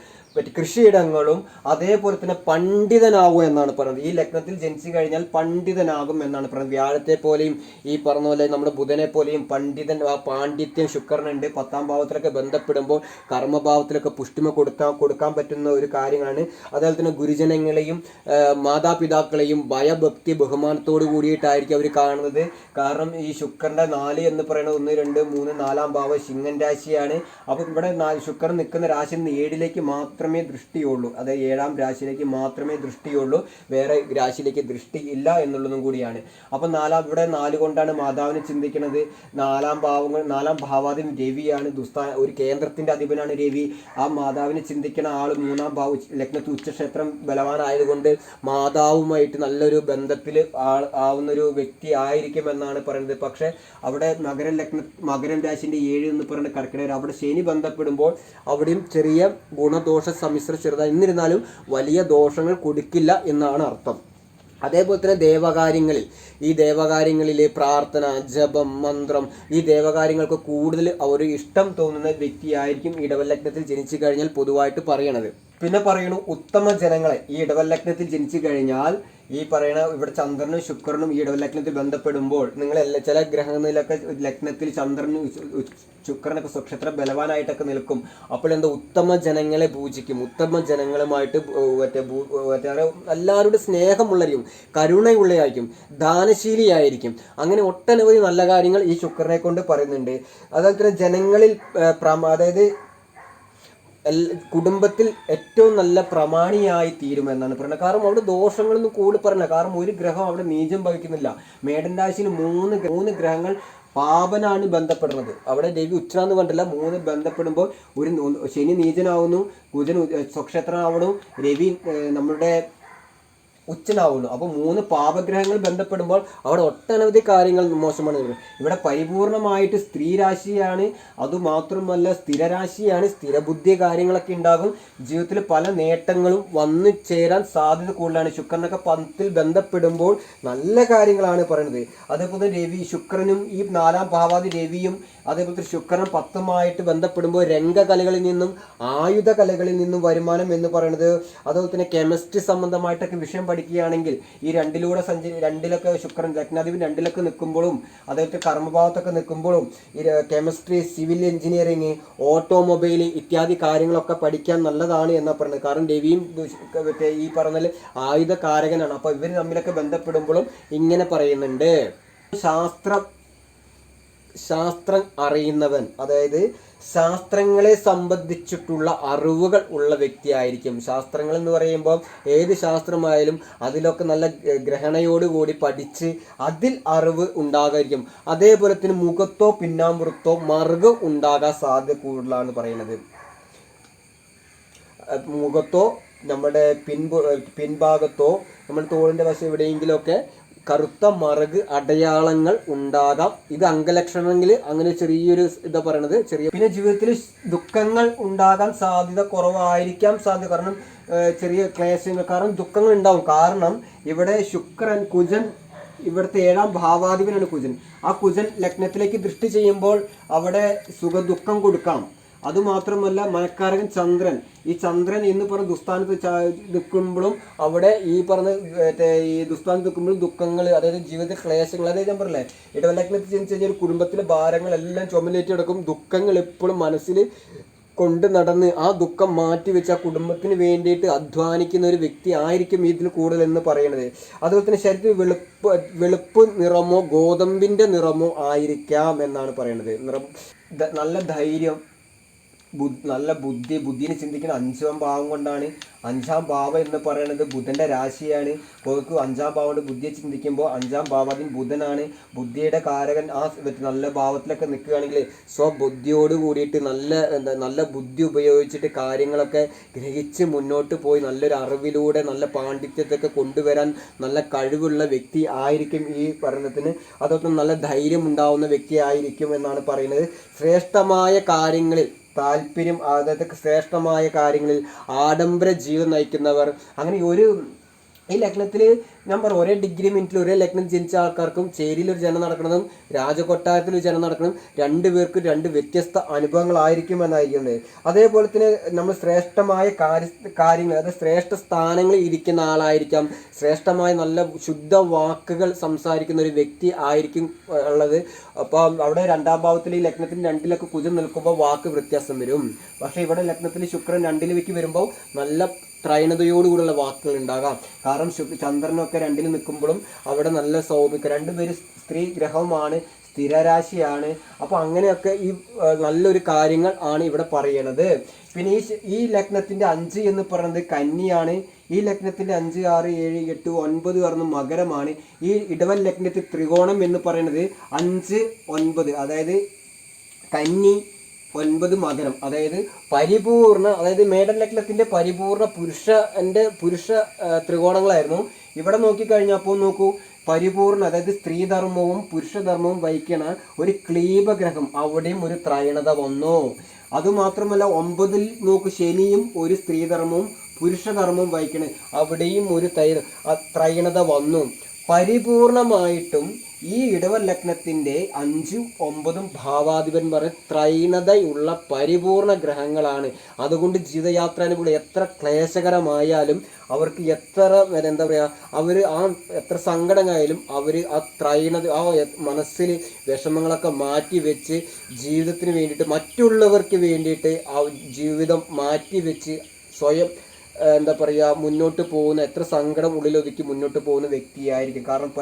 S1: കൃഷിയിടങ്ങളും, അതേപോലെ തന്നെ പണ്ഡിതനാകും എന്നാണ് പറയുന്നത്. ഈ ലഗ്നത്തിൽ ജനിച്ചു കഴിഞ്ഞാൽ പണ്ഡിതനാകും എന്നാണ് പറയുന്നത്. വ്യാഴത്തെ പോലെയും ഈ പറഞ്ഞ പോലെ നമ്മുടെ ബുധനെ പോലെയും പാണ്ഡിത്യം ശുക്രനുണ്ട്. 10ാം ഭാവത്തിലൊക്കെ ബന്ധപ്പെടുമ്പോൾ കർമ്മഭാവത്തിലൊക്കെ പുഷ്ടിമ കൊടുക്കാൻ പറ്റുന്ന ഒരു കാര്യങ്ങളാണ്. അതേപോലെ തന്നെ ഗുരുജനങ്ങളെയും മാതാപിതാക്കളെയും ഭയഭക്തി ബഹുമാനത്തോടു കൂടിയിട്ടായിരിക്കും അവർ കാണുന്നത്. കാരണം ഈ ശുക്രൻ്റെ 4 എന്ന് പറയുന്നത് 1, 2, 3, 4ാം ഭാവം ചിങ്ങൻ രാശിയാണ്. അപ്പോൾ ഇവിടെ ശുക്രൻ നിൽക്കുന്ന രാശിയിൽ നിന്ന് 7ലേക്ക് മാത്രമേ ദൃഷ്ടിയുള്ളൂ, അതായത് 7ാം രാശിയിലേക്ക് മാത്രമേ ദൃഷ്ടിയുള്ളൂ, വേറെ രാശിയിലേക്ക് ദൃഷ്ടി ഇല്ല എന്നുള്ളതും കൂടിയാണ്. അപ്പം ഇവിടെ 4 കൊണ്ടാണ് മാതാവിനെ ചിന്തിക്കുന്നത്. 4ാം ഭാവാധിപൻ രവിയാണ്. ഒരു കേന്ദ്രത്തിന്റെ അധിപനാണ് രവി. ആ മാതാവിനെ ചിന്തിക്കുന്ന ആൾ 3ാം ഭാവ ലഗ്നത്തിൽ ഉച്ചക്ഷേത്രം ബലവാനായതുകൊണ്ട് മാതാവുമായിട്ട് നല്ലൊരു ബന്ധത്തിൽ ആവുന്നൊരു വ്യക്തി ആയിരിക്കുമെന്നാണ് പറയുന്നത്. പക്ഷേ അവിടെ മകരം രാശിന്റെ 7 എന്ന് പറയുന്ന കർക്കിടക, അവിടെ ശനി ബന്ധപ്പെടുമ്പോൾ അവിടെയും ചെറിയ ഗുണദോഷ സമ്മിശ്ര ചെറുതായി, എന്നിരുന്നാലും വലിയ ദോഷങ്ങൾ കൊടുക്കില്ല എന്നാണ് അർത്ഥം. അതേപോലെ തന്നെ ദേവകാര്യങ്ങളിൽ പ്രാർത്ഥന, ജപം, മന്ത്രം, ഈ ദേവകാര്യങ്ങൾക്ക് കൂടുതൽ ഒരു ഇഷ്ടം തോന്നുന്ന വ്യക്തിയായിരിക്കും ഇടവലഗ്നത്തിൽ ജനിച്ചു കഴിഞ്ഞാൽ പൊതുവായിട്ട് പറയണത്. പിന്നെ പറയണു ഉത്തമ ജനങ്ങളെ ഈ ഇടവലഗ്നത്തിൽ ജനിച്ചു കഴിഞ്ഞാൽ ഈ പറയുന്ന ഇവിടെ ചന്ദ്രനും ശുക്രനും ഈ ഇടവലഗ്നത്തിൽ ബന്ധപ്പെടുമ്പോൾ ചില ഗ്രഹങ്ങളിലൊക്കെ ലഗ്നത്തിൽ ചന്ദ്രനും ശുക്രനൊക്കെ സ്വക്ഷേത്ര ബലവാനായിട്ടൊക്കെ നിൽക്കും. അപ്പോൾ ഉത്തമ ജനങ്ങളെ പൂജിക്കും. ഉത്തമ ജനങ്ങളുമായിട്ട് എല്ലാവരുടെ സ്നേഹമുള്ളവരും കരുണയുള്ളതായിരിക്കും, ദാനശീലിയായിരിക്കും. അങ്ങനെ ഒട്ടനവധി നല്ല കാര്യങ്ങൾ ഈ ശുക്രനെ കൊണ്ട് പറയുന്നുണ്ട്. അതുപോലെ തന്നെ ജനങ്ങളിൽ അതായത് കുടുംബത്തിൽ ഏറ്റവും നല്ല പ്രമാണിയായി തീരുമെന്നാണ് പറയുന്നത്. കാരണം അവിടെ ദോഷങ്ങളൊന്നും കൂടി പറഞ്ഞില്ല. കാരണം ഒരു ഗ്രഹം അവിടെ നീചം ഭവിക്കുന്നില്ല. മേടൻ രാശിയിൽ 3 ഗ്രഹങ്ങൾ പാപനാണ് ബന്ധപ്പെടുന്നത്. അവിടെ രവി ഉച്ചനാന്ന് പറഞ്ഞില്ല, 3 ബന്ധപ്പെടുമ്പോൾ ഒരു ശനി നീചനാവുന്നു, കുജൻ സ്വക്ഷേത്രനാവണു, രവി നമ്മുടെ ഉച്ചനാവുന്നു. അപ്പോൾ 3 പാപഗ്രഹങ്ങൾ ബന്ധപ്പെടുമ്പോൾ അവിടെ ഒട്ടനവധി കാര്യങ്ങൾ മോശമാണ്. ഇവിടെ പരിപൂർണമായിട്ട് സ്ത്രീ രാശിയാണ്, അതുമാത്രമല്ല സ്ഥിരരാശിയാണ്, സ്ഥിരബുദ്ധി കാര്യങ്ങളൊക്കെ ഉണ്ടാകും. ജീവിതത്തിൽ പല നേട്ടങ്ങളും വന്നു ചേരാൻ സാധ്യത കൂടുതലാണ്. ശുക്രനൊക്കെ 10ൽ ബന്ധപ്പെടുമ്പോൾ നല്ല കാര്യങ്ങളാണ് പറയുന്നത്. അതേപോലെ രവി ശുക്രനും ഈ 4ാം ഭാവാദി രവിയും അതേപോലെ ശുക്രൻ 10ഉമായിട്ട് ബന്ധപ്പെടുമ്പോൾ രംഗകലകളിൽ നിന്നും ആയുധ കലകളിൽ നിന്നും വരുമാനം എന്ന് പറയുന്നത്. അതുപോലെ തന്നെ കെമിസ്ട്രി സംബന്ധമായിട്ടൊക്കെ വിഷയം പഠിക്കുകയാണെങ്കിൽ ഈ 2ലൊക്കെ ശുക്രൻ ലഗ്നാധിപൻ 2ലൊക്കെ നിൽക്കുമ്പോഴും അതേപോലെ കർമ്മഭാവത്തൊക്കെ നിൽക്കുമ്പോഴും ഈ കെമിസ്ട്രി, സിവിൽ എഞ്ചിനീയറിങ്, ഓട്ടോമൊബൈൽ ഇത്യാദി കാര്യങ്ങളൊക്കെ പഠിക്കാൻ നല്ലതാണ് എന്നാണ് പറയുന്നത്. കാരണം രവിയും ഈ പറഞ്ഞാൽ ആയുധ കാരകനാണ്. അപ്പോൾ ഇവർ തമ്മിലൊക്കെ ബന്ധപ്പെടുമ്പോഴും ഇങ്ങനെ പറയുന്നുണ്ട്. ശാസ്ത്രം അറിയുന്നവൻ, അതായത് ശാസ്ത്രങ്ങളെ സംബന്ധിച്ചിട്ടുള്ള അറിവുകൾ ഉള്ള വ്യക്തിയായിരിക്കും. ശാസ്ത്രങ്ങൾ എന്ന് പറയുമ്പോൾ ഏത് ശാസ്ത്രമായാലും അതിലൊക്കെ നല്ല ഗ്രഹണയോടുകൂടി പഠിച്ച് അതിൽ അറിവ് ഉണ്ടാകായിരിക്കും. അതേപോലെ തന്നെ മുഖത്തോ പിന്നാമ്പുറത്തോ മറുക ഉണ്ടാകാൻ സാധ്യത കൂടുതലാണ് പറയുന്നത്. മുഖത്തോ നമ്മുടെ പിൻഭാഗത്തോ നമ്മൾ തോളിൻ്റെ വശം എവിടെയെങ്കിലുമൊക്കെ കറുത്ത മറുക് അടയാളങ്ങൾ ഉണ്ടാകാം. ഇത് അംഗലക്ഷണമെങ്കിൽ അങ്ങനെ ചെറിയൊരു ഇതാ പറയണത്. പിന്നെ ജീവിതത്തിൽ ദുഃഖങ്ങൾ ഉണ്ടാകാൻ സാധ്യത കുറവായിരിക്കാം സാധ്യത. കാരണം ചെറിയ ക്ലേശങ്ങൾ, കാരണം ദുഃഖങ്ങൾ ഉണ്ടാവും. കാരണം ഇവിടെ ശുക്രൻ, കുജൻ, ഇവിടുത്തെ 7ാം ഭാവാധിപനാണ് കുജൻ. ആ കുജൻ ലഗ്നത്തിലേക്ക് ദൃഷ്ടി ചെയ്യുമ്പോൾ അവിടെ സുഖദുഃഖം കൊടുക്കാം. അതുമാത്രമല്ല മനക്കാരകൻ ചന്ദ്രൻ, ഈ ചന്ദ്രൻ എന്ന് പറഞ്ഞ ദുസ്ഥാനത്ത് നിൽക്കുമ്പോഴും അവിടെ ഈ പറഞ്ഞ ഈ ദുസ്ഥാനത്ത് നിൽക്കുമ്പോഴും ദുഃഖങ്ങൾ, അതായത് ജീവിത ക്ലേശങ്ങൾ, അതായത് ഞാൻ പറഞ്ഞില്ലേ ഇടവലഗ്നത്തിൽ ജനിച്ചു കഴിഞ്ഞാൽ കുടുംബത്തിലെ ഭാരങ്ങളെല്ലാം ചുമലേറ്റി കിടക്കും. ദുഃഖങ്ങൾ എപ്പോഴും മനസ്സിൽ കൊണ്ട് നടന്ന് ആ ദുഃഖം മാറ്റി വെച്ച് ആ കുടുംബത്തിന് വേണ്ടിയിട്ട് അധ്വാനിക്കുന്ന ഒരു വ്യക്തി ആയിരിക്കും ഇതിൽ കൂടുതൽ എന്ന് പറയുന്നത്. അതുപോലെ തന്നെ ശരീരത്തിൽ വെളുപ്പ് നിറമോ ഗോതമ്പിൻ്റെ നിറമോ ആയിരിക്കാം എന്നാണ് പറയുന്നത്. നല്ല ധൈര്യം, നല്ല ബുദ്ധിനെ ചിന്തിക്കുന്ന 5ാം ഭാവം കൊണ്ടാണ്. 5ാം ഭാവം എന്ന് പറയുന്നത് ബുധൻ്റെ രാശിയാണ്. കോക്ക് 5ാം ഭാവം കൊണ്ട് ബുദ്ധിയെ ചിന്തിക്കുമ്പോൾ 5ാം ഭാവാധീൻ ബുധനാണ്. ബുദ്ധിയുടെ കാരകൻ ആ നല്ല ഭാവത്തിലൊക്കെ നിൽക്കുകയാണെങ്കിൽ സ്വബുദ്ധിയോട് കൂടിയിട്ട് നല്ല ബുദ്ധി ഉപയോഗിച്ചിട്ട് കാര്യങ്ങളൊക്കെ ഗ്രഹിച്ച് മുന്നോട്ട് പോയി നല്ലൊരു അറിവിലൂടെ നല്ല പാണ്ഡിത്യത്തൊക്കെ കൊണ്ടുവരാൻ നല്ല കഴിവുള്ള വ്യക്തി ആയിരിക്കും ഈ പഠനത്തിന്. അതുപോലെ നല്ല ധൈര്യം ഉണ്ടാവുന്ന വ്യക്തി ആയിരിക്കും എന്നാണ് പറയുന്നത്. ശ്രേഷ്ഠമായ കാര്യങ്ങളിൽ താല്പര്യം, അതായത് ശ്രേഷ്ഠമായ കാര്യങ്ങളിൽ ആഡംബര ജീവിതം നയിക്കുന്നവർ, അങ്ങനെ ഈ ലഗ്നത്തിൽ ഞാൻ പറഞ്ഞു ഒരേ ഡിഗ്രി മിനിറ്റിൽ ഒരേ ലഗ്നം ജനിച്ച ആൾക്കാർക്കും ചേരിയിലൊരു ജനം നടക്കുന്നതും രാജകൊട്ടാരത്തിലൊരു ജനം നടക്കുന്നതും 2 പേർക്കും 2 വ്യത്യസ്ത അനുഭവങ്ങളായിരിക്കും എന്നായിരിക്കുന്നത്. അതേപോലെ തന്നെ നമ്മൾ ശ്രേഷ്ഠമായ കാര്യങ്ങൾ, അതായത് ശ്രേഷ്ഠ സ്ഥാനങ്ങളിൽ ഇരിക്കുന്ന ആളായിരിക്കാം. ശ്രേഷ്ഠമായ നല്ല ശുദ്ധ വാക്കുകൾ സംസാരിക്കുന്ന ഒരു വ്യക്തി ആയിരിക്കും ഉള്ളത്. അപ്പോൾ അവിടെ 2ാം ഭാവത്തിൽ ഈ ലഗ്നത്തിന് 2ലൊക്കെ കുജൻ നിൽക്കുമ്പോൾ വാക്ക് വ്യത്യാസം വരും. പക്ഷേ ഇവിടെ ലഗ്നത്തിൽ ശുക്രൻ 2ലേക്ക് വരുമ്പോൾ നല്ല ത്രൈണതയോടുകൂടിയുള്ള വാക്കുകൾ ഉണ്ടാകാം. കാരണം ചന്ദ്രനൊക്കെ 2ൽ നിൽക്കുമ്പോഴും അവിടെ നല്ല സൗമ്യത, 2 പേര് സ്ത്രീ ഗ്രഹമാണ്, സ്ഥിരരാശിയാണ്. അപ്പോൾ അങ്ങനെയൊക്കെ ഈ നല്ലൊരു കാര്യങ്ങൾ ആണ് ഇവിടെ പറയണത്. പിന്നെ ഈ ലഗ്നത്തിൻ്റെ 5 എന്ന് പറയുന്നത് കന്നിയാണ്. ഈ ലഗ്നത്തിൻ്റെ 5, 6, 7, 8, 9 പറഞ്ഞ മകരമാണ്. ഈ ഇടവൻ ലഗ്നത്തിൽ ത്രികോണം എന്ന് പറയുന്നത് 5, 9, അതായത് കന്നി 9 മകരം, അതായത് പരിപൂർണ, അതായത് മേടൻ ലഗ്നത്തിൻ്റെ പരിപൂർണ പുരുഷ ത്രികോണങ്ങളായിരുന്നു. ഇവിടെ നോക്കിക്കഴിഞ്ഞപ്പോൾ നോക്കൂ, പരിപൂർണ, അതായത് സ്ത്രീധർമ്മവും പുരുഷധർമ്മവും വഹിക്കണ ഒരു ക്ലീബഗ്രഹം, അവിടെയും ഒരു ത്രൈണത വന്നു. അതുമാത്രമല്ല 9ൽ നോക്കൂ, ശനിയും ഒരു സ്ത്രീധർമ്മവും പുരുഷധർമ്മവും വഹിക്കണേ, അവിടെയും ഒരു ത്രൈണത വന്നു. പരിപൂർണമായിട്ടും ഈ ഇടവൻ ലഗ്നത്തിൻ്റെ 5ഉം 9ഉം ഭാവാധിപന്മാർ ത്രൈണതയുള്ള പരിപൂർണ ഗ്രഹങ്ങളാണ്. അതുകൊണ്ട് ജീവിതയാത്രാനുകൂടി എത്ര ക്ലേശകരമായാലും അവർക്ക് എത്ര എന്താ പറയുക, അവർ എത്ര സങ്കടമായാലും അവർ ആ ത്രൈണത, മനസ്സിൽ വിഷമങ്ങളൊക്കെ മാറ്റി വെച്ച് ജീവിതത്തിന് വേണ്ടിയിട്ട്, മറ്റുള്ളവർക്ക് വേണ്ടിയിട്ട് ആ ജീവിതം മാറ്റി വെച്ച് സ്വയം എന്താ പറയുക മുന്നോട്ട് പോകുന്ന, എത്ര സങ്കടം ഉള്ളിലൊതുക്കി മുന്നോട്ട് പോകുന്ന വ്യക്തിയായിരിക്കും. കാരണം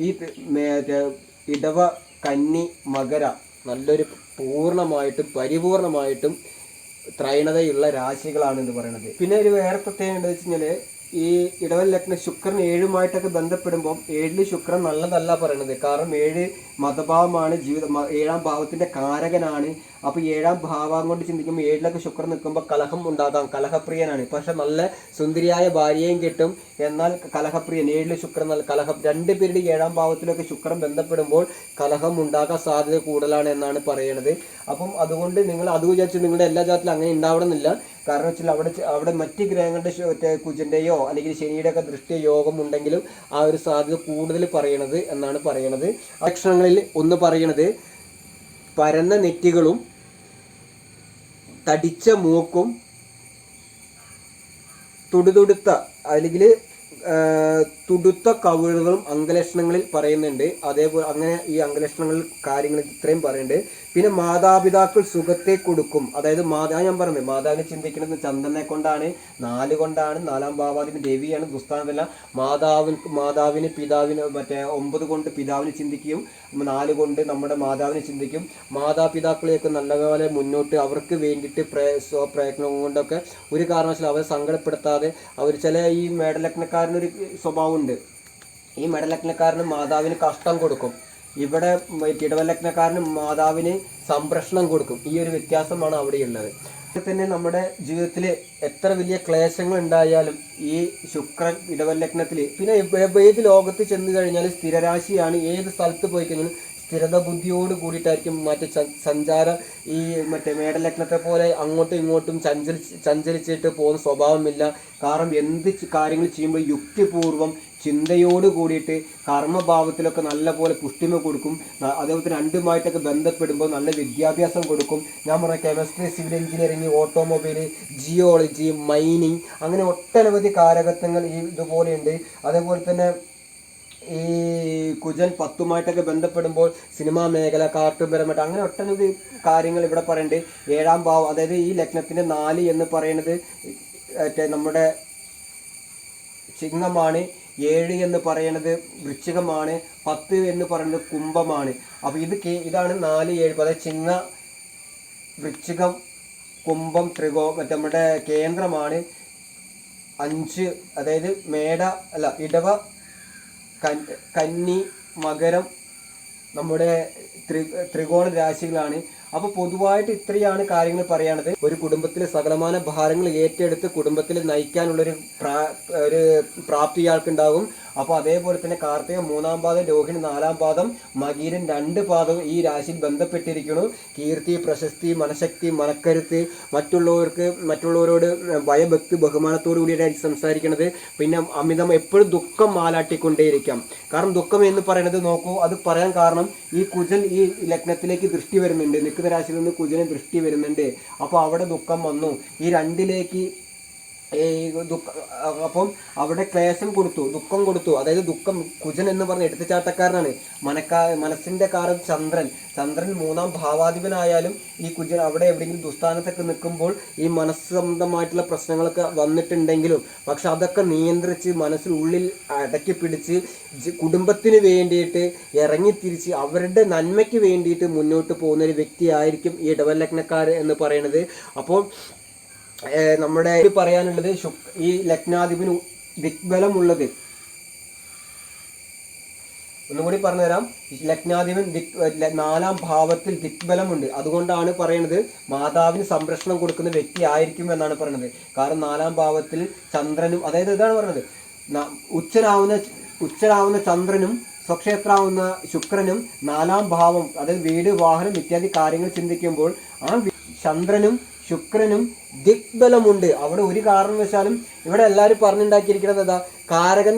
S1: ഈ ഇടവ കന്നി മകര നല്ലൊരു പൂർണ്ണമായിട്ടും പരിപൂർണമായിട്ടും ത്രൈണതയുള്ള രാശികളാണ് എന്ന് പറയുന്നത്. പിന്നെ ഒരു വേറെ പ്രത്യേകത എന്താ വെച്ച് കഴിഞ്ഞാൽ ഈ ഇടവൻ ലഗ്ന ശുക്രൻ 7-മായിട്ടൊക്കെ ബന്ധപ്പെടുമ്പോൾ 7 ശുക്രൻ നല്ലതല്ല പറയണത്. കാരണം 7 മതഭാവമാണ്, 7-ാം ഭാവത്തിന്റെ കാരകനാണ്. അപ്പൊ 7-ാം ഭാവം കൊണ്ട് ചിന്തിക്കുമ്പോൾ 7-ലൊക്കെ ശുക്രൻ നിൽക്കുമ്പോൾ കലഹം ഉണ്ടാകാം, കലഹപ്രിയനാണ്. പക്ഷെ നല്ല സുന്ദരിയായ ഭാര്യയും കിട്ടും, എന്നാൽ കലഹപ്രിയൻ. 7 ശുക്രൻ നല്ല കലഹം, 2 പേരുടെ 7-ാം ഭാവത്തിലൊക്കെ ശുക്രൻ ബന്ധപ്പെടുമ്പോൾ കലഹം ഉണ്ടാകാൻ സാധ്യത കൂടുതലാണ് എന്നാണ് പറയണത്. അപ്പം അതുകൊണ്ട് നിങ്ങൾ അത് വിചാരിച്ച് നിങ്ങളുടെ എല്ലാ ജാതത്തിലും അങ്ങനെ ഉണ്ടാവണമെന്നില്ല. കാരണം വെച്ചാൽ അവിടെ മറ്റ് ഗ്രഹങ്ങളുടെ കുജന്റെയോ അല്ലെങ്കിൽ ശനിയുടെ ഒക്കെ ദൃഷ്ടിയോ യോഗം ഉണ്ടെങ്കിലും ആ ഒരു സാധ്യത കൂടുതൽ പറയണത് എന്നാണ് പറയണത്. ലക്ഷണങ്ങളിൽ ഒന്ന് പറയണത് പരന്ന നെറ്റികളും തടിച്ച മൂക്കും തുടുതുടുത്ത അല്ലെങ്കിൽ തുടുത്ത കവിളുകളും അംഗലക്ഷണങ്ങളിൽ പറയുന്നുണ്ട്. അതേപോലെ അങ്ങനെ ഈ അംഗലക്ഷണങ്ങളിൽ കാര്യങ്ങൾ ഇത്രയും പറയുന്നുണ്ട്. പിന്നെ മാതാപിതാക്കൾ സുഖത്തെ കൊടുക്കും. അതായത് ഞാൻ പറഞ്ഞത് മാതാവിനെ ചിന്തിക്കുന്നത് ചന്ദ്രനെ കൊണ്ടാണ്, 4 കൊണ്ടാണ്, 4-ാം ഭാവാധിപൻ രവിയാണ്, ദുസ്ഥാനത്തല്ല. മാതാവിന് പിതാവിന് 9 കൊണ്ട് പിതാവിനെ ചിന്തിക്കും, 4 കൊണ്ട് നമ്മുടെ മാതാവിനെ ചിന്തിക്കും. മാതാപിതാക്കളെയൊക്കെ നല്ലപോലെ മുന്നോട്ട് അവർക്ക് വേണ്ടിയിട്ട് സ്വപ്രയത്നം കൊണ്ടൊക്കെ ഒരു കാരണവശാലും അവരെ സങ്കടപ്പെടുത്താതെ അവർ ഈ മേടലഗ്നക്കാരനൊരു സ്വഭാവമുണ്ട്. ഈ മേടലഗ്നക്കാരന് മാതാവിന് കഷ്ടം കൊടുക്കും. ഇവിടെ ഇടവലഗ്നക്കാരന് മാതാവിന് സംരക്ഷണം കൊടുക്കും. ഈ ഒരു വ്യത്യാസമാണ് അവിടെയുള്ളത്. തന്നെ നമ്മുടെ ജീവിതത്തിൽ എത്ര വലിയ ക്ലേശങ്ങൾ ഉണ്ടായാലും ഈ ശുക്രൻ ഇടവലഗ്നത്തിൽ, പിന്നെ ഏത് ലോകത്ത് ചെന്ന് കഴിഞ്ഞാൽ സ്ഥിരരാശിയാണ്. ഏത് സ്ഥലത്ത് പോയി കഴിഞ്ഞാലും സ്ഥിരത ബുദ്ധിയോട് കൂടിയിട്ടായിരിക്കും. സഞ്ചാരം ഈ മേടലഗ്നത്തെ പോലെ അങ്ങോട്ടും ഇങ്ങോട്ടും സഞ്ചരിച്ചിട്ട് പോകുന്ന സ്വഭാവമില്ല. കാരണം എന്ത് കാര്യങ്ങൾ ചെയ്യുമ്പോൾ യുക്തിപൂർവം ചിന്തയോട് കൂടിയിട്ട് കർമ്മഭാവത്തിലൊക്കെ നല്ലപോലെ പുഷ്ടിമ കൊടുക്കും. അതേപോലെ തന്നെ 2-മായിട്ടൊക്കെ ബന്ധപ്പെടുമ്പോൾ നല്ല വിദ്യാഭ്യാസം കൊടുക്കും. ഞാൻ പറഞ്ഞ chemistry, civil engineering, automobile, geology, mining, അങ്ങനെ ഒട്ടനവധി കാരകത്വങ്ങൾ ഈ ഇതുപോലെയുണ്ട്. അതേപോലെ തന്നെ ഈ കുജൻ 10-മായിട്ടൊക്കെ ബന്ധപ്പെടുമ്പോൾ സിനിമാ മേഖല, കാർട്ടൂൺപരമായിട്ട് അങ്ങനെ ഒട്ടനവധി കാര്യങ്ങൾ ഇവിടെ പറയുന്നുണ്ട്. 7-ാം ഭാവം, അതായത് ഈ ലഗ്നത്തിന്റെ 4 എന്ന് പറയുന്നത് നമ്മുടെ ചിങ്ങമാണ്, 7 എന്ന് പറയുന്നത് വൃശ്ചികമാണ്, 10 എന്ന് പറയുന്നത് കുംഭമാണ്. അപ്പൊ ഇതാണ് 4, 7. അതായത് ചിങ്ങ, വൃശ്ചികം, കുംഭം, നമ്മുടെ കേന്ദ്രമാണ്. 5 അതായത് ഇടവ, കന്നി, മകരം നമ്മുടെ ത്രികോണ രാശികളാണ്. അപ്പോൾ പൊതുവായിട്ട് ഇത്രയാണ് കാര്യങ്ങൾ പറയാനുള്ളത്. ഒരു കുടുംബത്തിലെ സകലമാന ഭാരങ്ങൾ ഏറ്റെടുത്ത് കുടുംബത്തിൽ നയിക്കാനുള്ളൊരു പ്രാപ്തി ഇയാൾക്കുണ്ടാകും. അപ്പോൾ അതേപോലെ തന്നെ കാർത്തിക 3-ാം പാദം, രോഹിണി 4-ാം പാദം, മകീരൻ 2 പാദവും ഈ രാശിയിൽ ബന്ധപ്പെട്ടിരിക്കുന്നു. കീർത്തി, പ്രശസ്തി, മനഃശക്തി, മനക്കരുത്ത്, മറ്റുള്ളവരോട് ഭയഭക്തി, ബഹുമാനത്തോടു കൂടിയിട്ടായിരിക്കും സംസാരിക്കുന്നത്. പിന്നെ അമിതം എപ്പോഴും ദുഃഖം മാലാട്ടിക്കൊണ്ടേയിരിക്കാം. കാരണം ദുഃഖം എന്ന് പറയുന്നത് നോക്കൂ, അത് പറയാൻ കാരണം ഈ കുജൻ ഈ ലഗ്നത്തിലേക്ക് ദൃഷ്ടി വരുന്നുണ്ട്. നിൽക്കുന്ന രാശിയിൽ നിന്ന് കുജന് ദൃഷ്ടി വരുന്നുണ്ട്. അപ്പോൾ അവിടെ ദുഃഖം വന്നു. ഈ 2-ലേക്ക് അപ്പം അവിടെ ക്ലേശം കൊടുത്തു, ദുഃഖം കൊടുത്തു. അതായത് ദുഃഖം, കുജൻ എന്ന് പറഞ്ഞ എടുത്തുചാട്ടക്കാരനാണ്. മനസ്സിന്റെ കാരൻ ചന്ദ്രൻ. 3-ാം ഭാവാധിപനായാലും ഈ കുജൻ അവിടെ എവിടെയെങ്കിലും ദുസ്ഥാനത്തൊക്കെ നിൽക്കുമ്പോൾ ഈ മനസ്സ് സംബന്ധമായിട്ടുള്ള പ്രശ്നങ്ങളൊക്കെ വന്നിട്ടുണ്ടെങ്കിലും പക്ഷെ അതൊക്കെ നിയന്ത്രിച്ച് മനസ്സിനുള്ളിൽ അടക്കി പിടിച്ച് കുടുംബത്തിന് വേണ്ടിയിട്ട് ഇറങ്ങിത്തിരിച്ച് അവരുടെ നന്മയ്ക്ക് വേണ്ടിയിട്ട് മുന്നോട്ട് പോകുന്ന ഒരു വ്യക്തിയായിരിക്കും ഈ ഇടവലഗ്നക്കാർ എന്ന് പറയുന്നത്. അപ്പോൾ നമ്മുടെ പറയാനുള്ളത് ഈ ലഗ്നാധിപന് ദിക്ബലമുള്ളത് ഒന്നുകൂടി പറഞ്ഞുതരാം. ലഗ്നാധിപൻ 4-ാം ഭാവത്തിൽ ദിക്ബലമുണ്ട്. അതുകൊണ്ടാണ് പറയുന്നത് മാതാവിന് സംരക്ഷണം കൊടുക്കുന്ന വ്യക്തി ആയിരിക്കും എന്നാണ് പറയുന്നത്. കാരണം 4-ാം ഭാവത്തിൽ ചന്ദ്രനും, അതായത് ഇതാണ് പറഞ്ഞത്, ഉച്ചനാവുന്ന ചന്ദ്രനും സ്വക്ഷേത്രാവുന്ന ശുക്രനും 4-ാം ഭാവം, അതായത് വീട്, വാഹനം ഇത്യാദി കാര്യങ്ങൾ ചിന്തിക്കുമ്പോൾ ആ ചന്ദ്രനും ശുക്രനും ദിക്ബലമുണ്ട്. അവിടെ ഒരു കാരണവശാലും ഇവിടെ എല്ലാവരും പറഞ്ഞുണ്ടാക്കിയിരിക്കുന്നത് എന്താ, കാരകൻ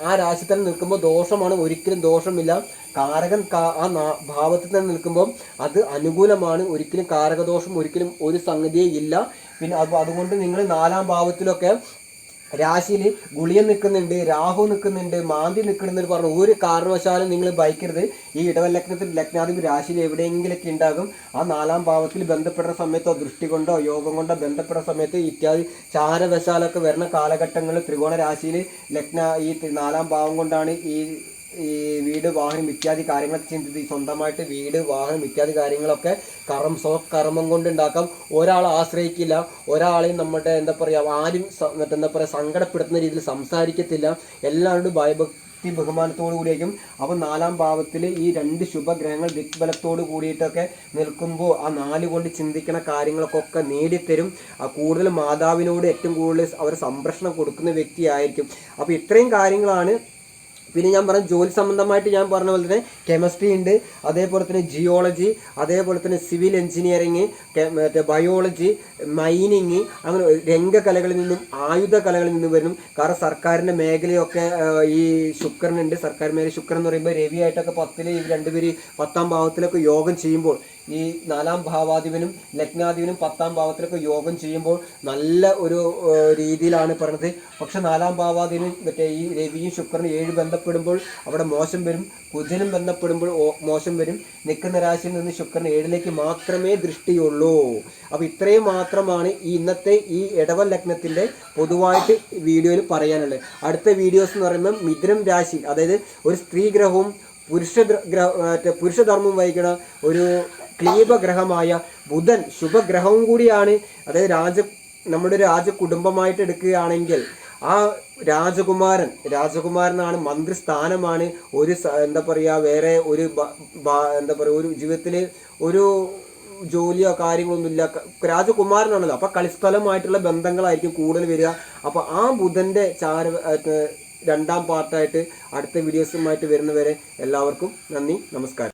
S1: ആ രാശി തന്നെ നിൽക്കുമ്പോൾ ദോഷമാണ്, ഒരിക്കലും ദോഷമില്ല. കാരകൻ ആ ഭാവത്തിൽ തന്നെ നിൽക്കുമ്പോൾ അത് അനുകൂലമാണ്. ഒരിക്കലും കാരകദോഷം ഒരിക്കലും ഒരു സംഗതിയേ ഇല്ല. പിന്നെ അതുകൊണ്ട് നിങ്ങൾ 4-ാം ഭാവത്തിലൊക്കെ രാശിയിൽ ഗുളിയൻ നിൽക്കുന്നുണ്ട്, രാഹു നിൽക്കുന്നുണ്ട്, മാന്തി നിൽക്കുന്നുണ്ട് പറഞ്ഞു ഒരു കാരണവശാലും നിങ്ങൾ ഭയക്കരുത്. ഈ ഇടവലഗ്നത്തിൽ ലഗ്നാധിപതി രാശിയിൽ എവിടെയെങ്കിലൊക്കെ ഉണ്ടാകും. ആ 4-ാം ഭാവത്തിൽ ബന്ധപ്പെടുന്ന സമയത്തോ ദൃഷ്ടി കൊണ്ടോ യോഗം കൊണ്ടോ ബന്ധപ്പെടുന്ന സമയത്ത് ഇത്യാദി ചാരവശാലൊക്കെ വരുന്ന കാലഘട്ടങ്ങളിൽ ത്രികോണ രാശിയിൽ ഈ 4-ാം ഭാവം കൊണ്ടാണ് ഈ ഈ വീട് വാഹനം ഇത്യാദി കാര്യങ്ങളൊക്കെ ചിന്തിച്ച് സ്വന്തമായിട്ട് വീട് വാഹനം ഇത്യാദി കാര്യങ്ങളൊക്കെ സ്വകർമ്മം കൊണ്ട് ഉണ്ടാക്കാം. ഒരാളെ ആശ്രയിക്കില്ല, ഒരാളെയും നമ്മുടെ എന്താ പറയുക ആരും എന്താ പറയുക സങ്കടപ്പെടുത്തുന്ന രീതിയിൽ സംസാരിക്കത്തില്ല. എല്ലാവരോടും ഭയഭക്തി ബഹുമാനത്തോടു കൂടിയേക്കും. അപ്പോൾ 4-ാം ഭാവത്തിൽ ഈ 2 ശുഭഗ്രഹങ്ങൾ ദിക്ബലത്തോട് കൂടിയിട്ടൊക്കെ നിൽക്കുമ്പോൾ ആ 4 കൊണ്ട് ചിന്തിക്കുന്ന കാര്യങ്ങളൊക്കെ നേടിത്തരും. കൂടുതൽ മാതാവിനോട് ഏറ്റവും കൂടുതൽ അവർ സംരക്ഷണം കൊടുക്കുന്ന വ്യക്തിയായിരിക്കും. അപ്പോൾ ഇത്രയും കാര്യങ്ങളാണ്. പിന്നെ ഞാൻ പറഞ്ഞ ജോലി സംബന്ധമായിട്ട് ഞാൻ പറഞ്ഞ പോലെ തന്നെ കെമിസ്ട്രി ഉണ്ട്, അതേപോലെ തന്നെ ജിയോളജി, അതേപോലെ തന്നെ സിവിൽ എഞ്ചിനീയറിങ്, മറ്റേ ബയോളജി, മൈനിങ്, അങ്ങനെ രംഗകലകളിൽ നിന്നും ആയുധ കലകളിൽ നിന്നും വരും. കാരണം സർക്കാരിൻ്റെ മേഖലയൊക്കെ ഈ ശുക്രനുണ്ട്. സർക്കാർ മേഖല ശുക്രൻ എന്ന് പറയുമ്പോൾ രവിയായിട്ടൊക്കെ 10ൽ ഈ 2 പേര് 10-ാം ഭാവത്തിലൊക്കെ യോഗം ചെയ്യുമ്പോൾ ഈ 4-ാം ഭാവാധിപനും ലഗ്നാധിപനും 10-ാം ഭാവത്തിലൊക്കെ യോഗം ചെയ്യുമ്പോൾ നല്ല ഒരു രീതിയിലാണ് പറഞ്ഞത്. പക്ഷെ 4-ാം ഭാവാധിപനും മറ്റേ ഈ രവിയും ശുക്രനും 7 ബന്ധപ്പെടുമ്പോൾ അവിടെ മോശം വരും. കുജനും ബന്ധപ്പെടുമ്പോൾ മോശം വരും. നിൽക്കുന്ന രാശിയിൽ നിന്ന് ശുക്രൻ 7ലേക്ക് മാത്രമേ ദൃഷ്ടിയുള്ളൂ. അപ്പോൾ ഇത്രയും മാത്രമാണ് ഈ ഇന്നത്തെ ഈ ഇടവൽ ലഗ്നത്തിൻ്റെ പൊതുവായിട്ട് വീഡിയോയിൽ പറയാനുള്ളത്. അടുത്ത വീഡിയോസ് എന്ന് പറയുമ്പോൾ മിഥുനം രാശി, അതായത് ഒരു സ്ത്രീ ഗ്രഹവും പുരുഷധർമ്മം വഹിക്കുന്ന ഒരു ക്ലീബഗ്രഹമായ ബുധൻ ശുഭഗ്രഹവും കൂടിയാണ്. അതായത് നമ്മുടെ രാജകുടുംബമായിട്ട് എടുക്കുകയാണെങ്കിൽ ആ രാജകുമാരനാണ്, മന്ത്രിസ്ഥാനമാണ്. ഒരു എന്താ പറയുക വേറെ ഒരു എന്താ പറയുക ഒരു ജീവിതത്തിൽ ഒരു ജോലിയോ കാര്യങ്ങളൊന്നുമില്ല, രാജകുമാരനാണല്ലോ. അപ്പോൾ കളിസ്ഥലമായിട്ടുള്ള ബന്ധങ്ങളായിരിക്കും കൂടുതൽ വരിക. അപ്പോൾ ആ ബുധൻ്റെ 2-ാം പാർട്ടായിട്ട് അടുത്ത വീഡിയോസുമായിട്ട് വരുന്നവരെ എല്ലാവർക്കും നന്ദി, നമസ്കാരം.